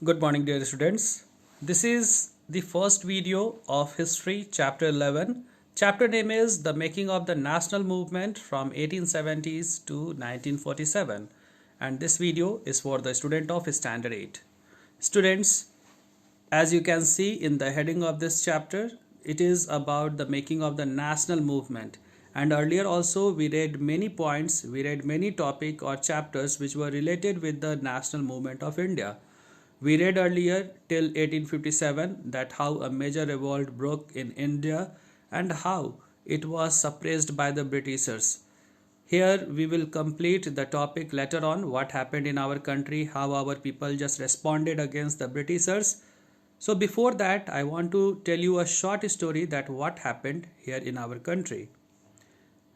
Good morning, dear students. This is the first video of History, Chapter 11. Chapter name is The Making of the National Movement from 1870s to 1947. And this video is for the student of Standard 8. Students, as you can see in the heading of this chapter, it is about the making of the national movement. And earlier also we read many points, we read many topic or chapters which were related with the national movement of India. We read earlier till 1857 that how a major revolt broke in India and how it was suppressed by the Britishers. Here we will complete the topic later on, what happened in our country, how our people just responded against the Britishers. So before that, I want to tell you a short story that what happened here in our country.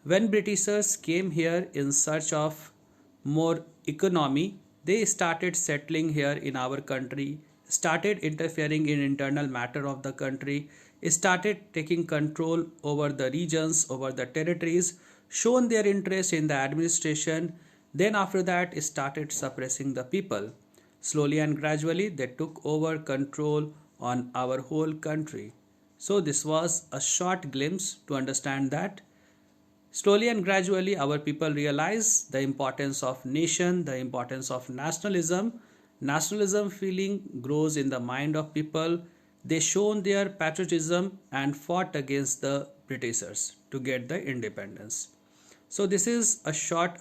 When Britishers came here in search of more economy, they started settling here in our country, started interfering in internal matter of the country, started taking control over the regions, over the territories, shown their interest in the administration, then after that started suppressing the people. Slowly and gradually they took over control on our whole country. So this was a short glimpse to understand that slowly and gradually our people realize the importance of nation, the importance of nationalism. Nationalism feeling grows in the mind of people. They shown their patriotism and fought against the Britishers to get the independence. So this is a short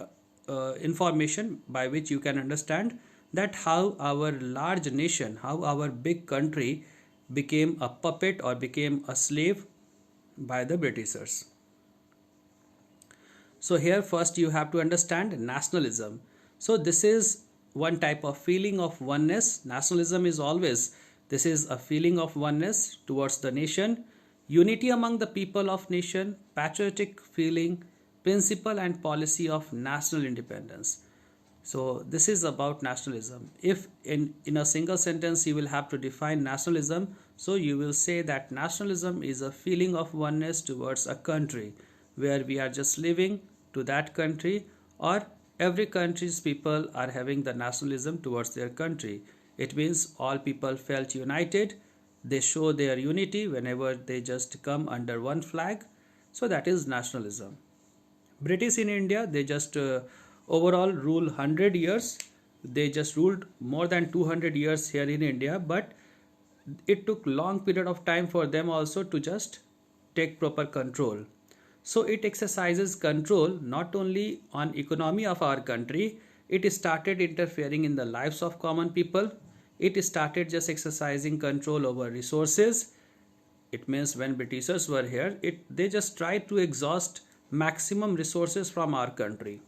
information by which you can understand that how our large nation, how our big country became a puppet or became a slave by the Britishers. So here first you have to understand nationalism. So this is one type of feeling of oneness. Nationalism is always, this is a feeling of oneness towards the nation, unity among the people of nation, patriotic feeling, principle and policy of national independence. So this is about nationalism. If in a single sentence you will have to define nationalism, so you will say that nationalism is a feeling of oneness towards a country where we are just living to that country, or every country's people are having the nationalism towards their country. It means all people felt united. They show their unity whenever they just come under one flag. So that is nationalism. British in India, they just overall rule 100 years. They just ruled more than 200 years here in India, but it took long period of time for them also to just take proper control. So it exercises control not only on economy of our country, it started interfering in the lives of common people. It started just exercising control over resources. It means when Britishers were here, they just tried to exhaust maximum resources from our country.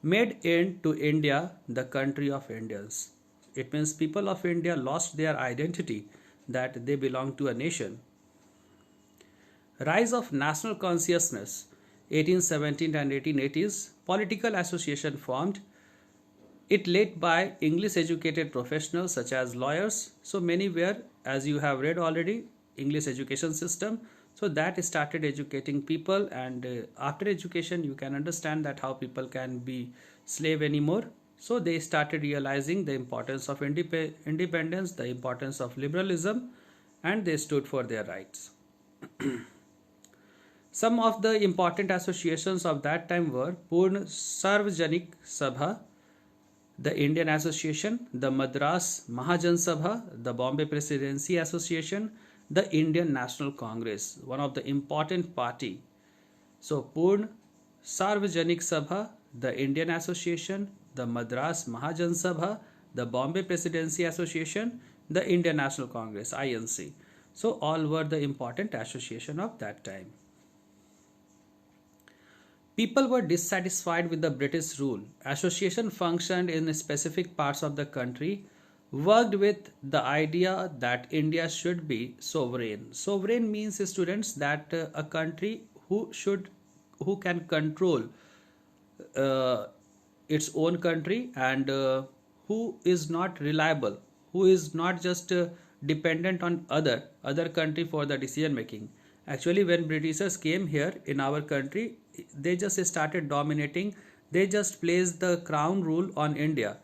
Made into India the country of Indians. It means people of India lost their identity that they belong to a nation. Rise of national consciousness, 1817 and 1880s, political association formed. It led by English educated professionals such as lawyers. So many were, as you have read already, English education system. So that started educating people, and after education you can understand that how people can be slave anymore. So they started realizing the importance of independence, the importance of liberalism, and they stood for their rights. Some of the important associations of that time were Purna Sarvajanik Sabha, the Indian Association, the Madras Mahajan Sabha, the Bombay Presidency Association, the Indian National Congress, one of the important party. So Purna Sarvajanik Sabha, the Indian Association, the Madras Mahajan Sabha, the Bombay Presidency Association, the Indian National Congress, INC. So all were the important association of that time. People were dissatisfied with the British rule. Association functioned in specific parts of the country, worked with the idea that India should be sovereign. Sovereign means, students, that a country who can control its own country, and who is not reliable, who is not just dependent on other country for the decision making. Actually, when Britishers came here in our country, they just started dominating. They just placed the crown rule on India,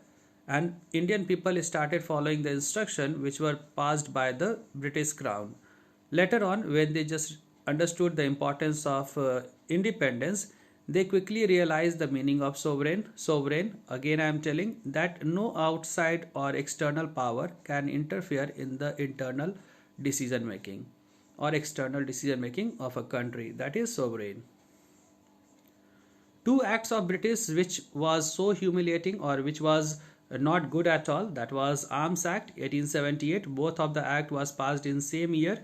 and Indian people started following the instruction which were passed by the British Crown. Later on, when they just understood the importance of independence, they quickly realized the meaning of sovereign. Sovereign, again I am telling that no outside or external power can interfere in the internal decision making or external decision making of a country, that is sovereign. Two acts of British which was so humiliating or which was not good at all, that was Arms Act 1878. Both of the act was passed in same year,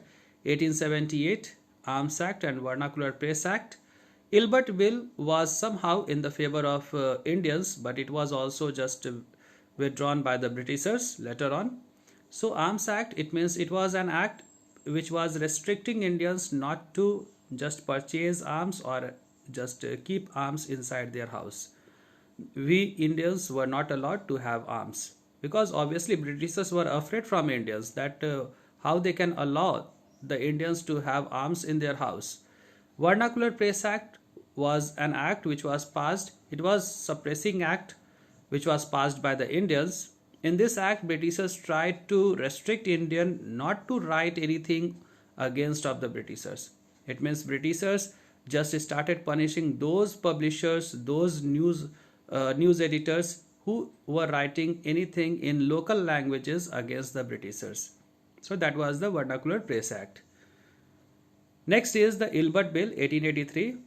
1878, Arms Act and Vernacular Press Act. Ilbert Bill was somehow in the favor of Indians, but it was also just withdrawn by the Britishers later on. So Arms Act, it means it was an act which was restricting Indians not to just purchase arms or just keep arms inside their house. We Indians were not allowed to have arms because obviously Britishers were afraid from Indians that how they can allow the Indians to have arms in their house. Vernacular Press Act was an act which was passed. It was suppressing act which was passed by the Indians. In this act, Britishers tried to restrict Indian not to write anything against of the Britishers. It means Britishers just started punishing those publishers, those news editors who were writing anything in local languages against the Britishers. So that was the Vernacular Press Act. Next is the Ilbert Bill 1883.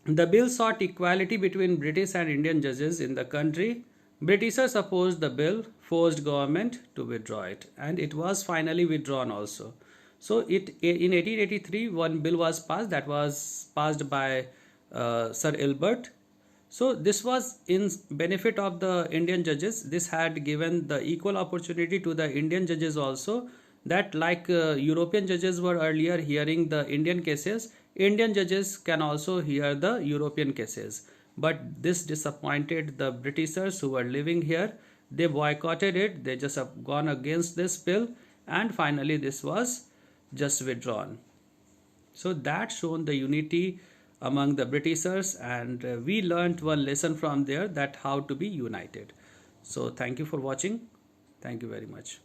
The bill sought equality between British and Indian judges in the country. Britishers opposed the bill, forced government to withdraw it, and it was finally withdrawn also. So in 1883 one bill was passed, that was passed by Sir Ilbert. So this was in benefit of the Indian judges. This had given the equal opportunity to the Indian judges also, that like European judges were earlier hearing the Indian cases, Indian judges can also hear the European cases. But this disappointed the Britishers who were living here. They boycotted it. They just have gone against this bill, and finally this was just withdrawn. So that shown the unity among the Britishers, and we learned one lesson from there, that how to be united. So thank you for watching. Thank you very much.